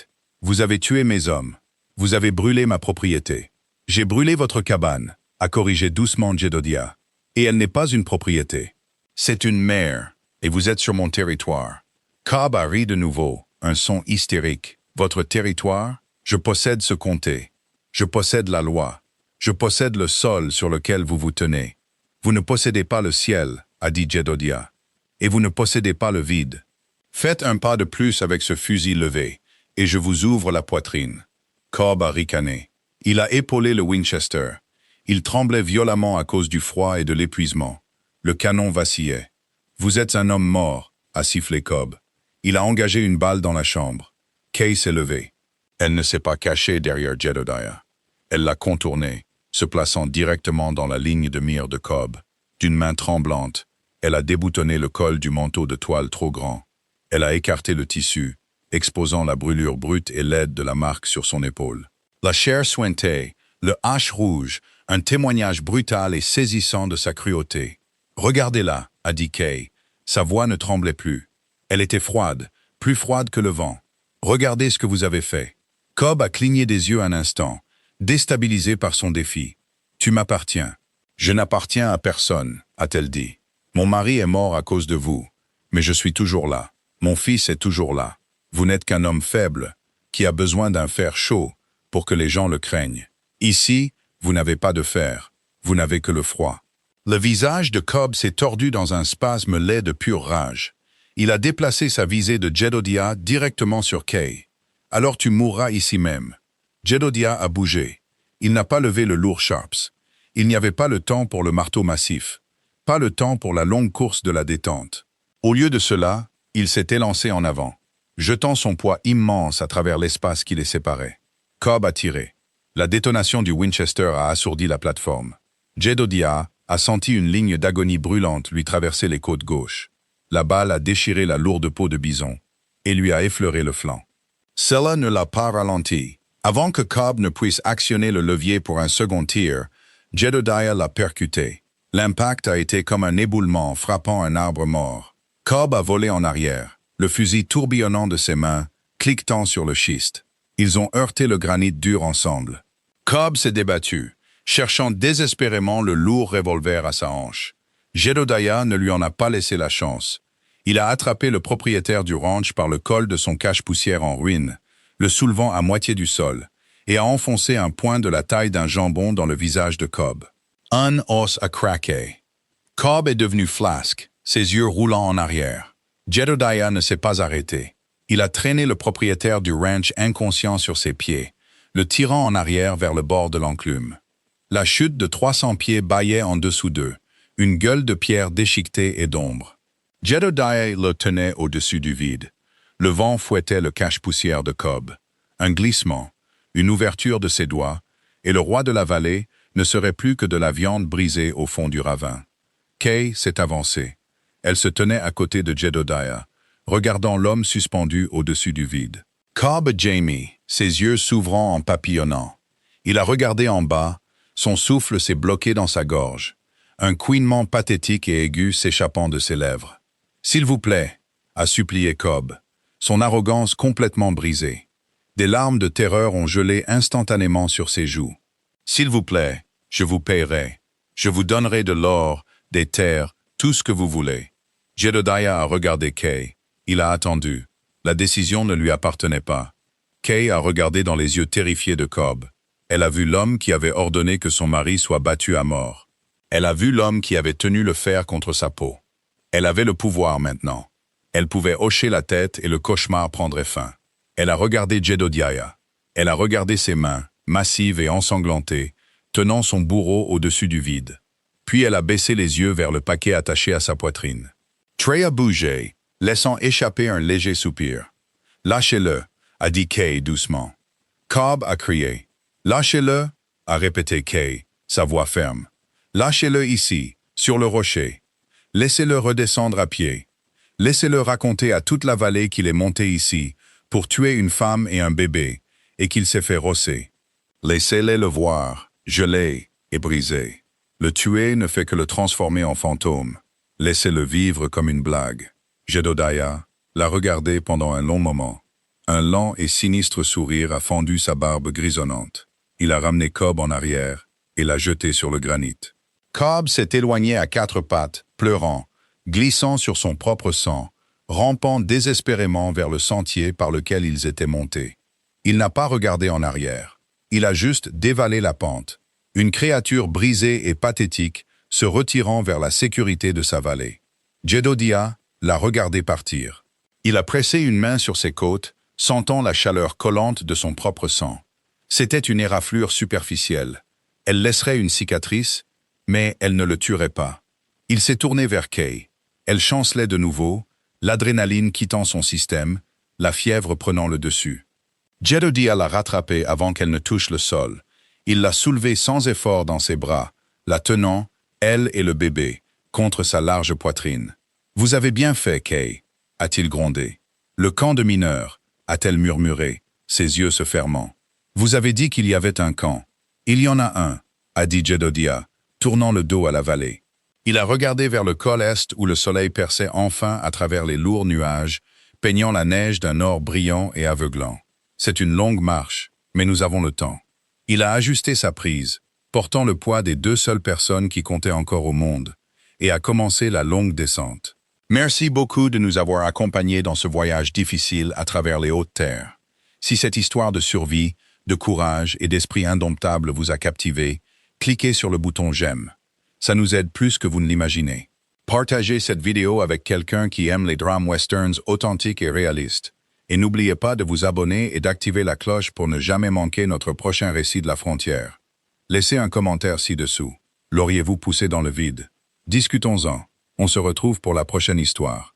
Vous avez tué mes hommes. Vous avez brûlé ma propriété. J'ai brûlé votre cabane, a corrigé doucement Jedodiah. Et elle n'est pas une propriété. C'est une mer, et vous êtes sur mon territoire. Cobb a ri de nouveau, un son hystérique. Votre territoire? Je possède ce comté. Je possède la loi. Je possède le sol sur lequel vous vous tenez. Vous ne possédez pas le ciel, a dit Jedodiah, et vous ne possédez pas le vide. Faites un pas de plus avec ce fusil levé, et je vous ouvre la poitrine. Cobb a ricané. Il a épaulé le Winchester. Il tremblait violemment à cause du froid et de l'épuisement. Le canon vacillait. Vous êtes un homme mort, a sifflé Cobb. Il a engagé une balle dans la chambre. Kay s'est levée. Elle ne s'est pas cachée derrière Jedodiah. Elle l'a contourné, se plaçant directement dans la ligne de mire de Cobb. D'une main tremblante, elle a déboutonné le col du manteau de toile trop grand. Elle a écarté le tissu, exposant la brûlure brute et laide de la marque sur son épaule. La chair suintait, le hache rouge, un témoignage brutal et saisissant de sa cruauté. « Regardez-la » a dit Kay. Sa voix ne tremblait plus. Elle était froide, plus froide que le vent. « Regardez ce que vous avez fait. » Cobb a cligné des yeux un instant, déstabilisé par son défi. « Tu m'appartiens. »« Je n'appartiens à personne » a-t-elle dit. « Mon mari est mort à cause de vous, mais je suis toujours là. Mon fils est toujours là. Vous n'êtes qu'un homme faible, qui a besoin d'un fer chaud pour que les gens le craignent. Ici, vous n'avez pas de fer, vous n'avez que le froid. » Le visage de Cobb s'est tordu dans un spasme laid de pure rage. Il a déplacé sa visée de Jedediah directement sur Kay. « Alors tu mourras ici même. » Jedediah a bougé. Il n'a pas levé le lourd Sharps. Il n'y avait pas le temps pour le marteau massif, pas le temps pour la longue course de la détente. Au lieu de cela, il s'est élancé en avant, jetant son poids immense à travers l'espace qui les séparait. Cobb a tiré. La détonation du Winchester a assourdi la plateforme. Jedediah a senti une ligne d'agonie brûlante lui traverser les côtes gauches. La balle a déchiré la lourde peau de bison et lui a effleuré le flanc. Cela ne l'a pas ralenti. Avant que Cobb ne puisse actionner le levier pour un second tir, Jedediah l'a percuté. L'impact a été comme un éboulement frappant un arbre mort. Cobb a volé en arrière, le fusil tourbillonnant de ses mains, cliquetant sur le schiste. Ils ont heurté le granit dur ensemble. Cobb s'est débattu, cherchant désespérément le lourd revolver à sa hanche. Jedediah ne lui en a pas laissé la chance. Il a attrapé le propriétaire du ranch par le col de son cache-poussière en ruine, le soulevant à moitié du sol, et a enfoncé un poing de la taille d'un jambon dans le visage de Cobb. Un os a craqué. Cobb est devenu flasque, ses yeux roulant en arrière. Jedediah ne s'est pas arrêté. Il a traîné le propriétaire du ranch inconscient sur ses pieds, le tirant en arrière vers le bord de l'enclume. La chute de 300 pieds bâillait en dessous d'eux, une gueule de pierre déchiquetée et d'ombre. Jedediah le tenait au-dessus du vide. Le vent fouettait le cache-poussière de Cobb. Un glissement, une ouverture de ses doigts, et le roi de la vallée ne serait plus que de la viande brisée au fond du ravin. Kay s'est avancée. Elle se tenait à côté de Jedediah, regardant l'homme suspendu au-dessus du vide. Cobb Jamie, ses yeux s'ouvrant en papillonnant. Il a regardé en bas, son souffle s'est bloqué dans sa gorge, un couinement pathétique et aigu s'échappant de ses lèvres. « S'il vous plaît » a supplié Cobb, son arrogance complètement brisée. Des larmes de terreur ont gelé instantanément sur ses joues. « S'il vous plaît, je vous paierai. Je vous donnerai de l'or, des terres, tout ce que vous voulez. » Jedediah a regardé Kay. Il a attendu. La décision ne lui appartenait pas. Kay a regardé dans les yeux terrifiés de Cobb. Elle a vu l'homme qui avait ordonné que son mari soit battu à mort. Elle a vu l'homme qui avait tenu le fer contre sa peau. Elle avait le pouvoir maintenant. Elle pouvait hocher la tête et le cauchemar prendrait fin. Elle a regardé Jedediah. Elle a regardé ses mains, massives et ensanglantées, tenant son bourreau au-dessus du vide. Puis elle a baissé les yeux vers le paquet attaché à sa poitrine. Trey a bougé, laissant échapper un léger soupir. « Lâchez-le » a dit Kay doucement. Cobb a crié. « Lâchez-le » a répété Kay, sa voix ferme. « Lâchez-le ici, sur le rocher. Laissez-le redescendre à pied. Laissez-le raconter à toute la vallée qu'il est monté ici pour tuer une femme et un bébé, et qu'il s'est fait rosser. Laissez-les le voir, gelé et brisé. Le tuer ne fait que le transformer en fantôme. Laissez-le vivre comme une blague. » Jedediah l'a regardé pendant un long moment. Un lent et sinistre sourire a fendu sa barbe grisonnante. Il a ramené Cobb en arrière et l'a jeté sur le granit. Cobb s'est éloigné à quatre pattes, pleurant, glissant sur son propre sang, rampant désespérément vers le sentier par lequel ils étaient montés. Il n'a pas regardé en arrière. Il a juste dévalé la pente, une créature brisée et pathétique se retirant vers la sécurité de sa vallée. Jedediah l'a regardé partir. Il a pressé une main sur ses côtes, sentant la chaleur collante de son propre sang. C'était une éraflure superficielle. Elle laisserait une cicatrice, mais elle ne le tuerait pas. Il s'est tourné vers Kay. Elle chancelait de nouveau, l'adrénaline quittant son système, la fièvre prenant le dessus. Jedediah l'a rattrapée avant qu'elle ne touche le sol. Il l'a soulevée sans effort dans ses bras, la tenant, elle et le bébé, contre sa large poitrine. « Vous avez bien fait, Kay » a-t-il grondé. Le camp de mineurs, a-t-elle murmuré, ses yeux se fermant. Vous avez dit qu'il y avait un camp. Il y en a un, a dit Jedodiah, tournant le dos à la vallée. Il a regardé vers le col est où le soleil perçait enfin à travers les lourds nuages, peignant la neige d'un or brillant et aveuglant. C'est une longue marche, mais nous avons le temps. Il a ajusté sa prise, portant le poids des 2 seules personnes qui comptaient encore au monde, et a commencé la longue descente. Merci beaucoup de nous avoir accompagnés dans ce voyage difficile à travers les hautes terres. Si cette histoire de survie, de courage et d'esprit indomptable vous a captivé, cliquez sur le bouton j'aime. Ça nous aide plus que vous ne l'imaginez. Partagez cette vidéo avec quelqu'un qui aime les drames westerns authentiques et réalistes. Et n'oubliez pas de vous abonner et d'activer la cloche pour ne jamais manquer notre prochain récit de la frontière. Laissez un commentaire ci-dessous. L'auriez-vous poussé dans le vide? Discutons-en. On se retrouve pour la prochaine histoire.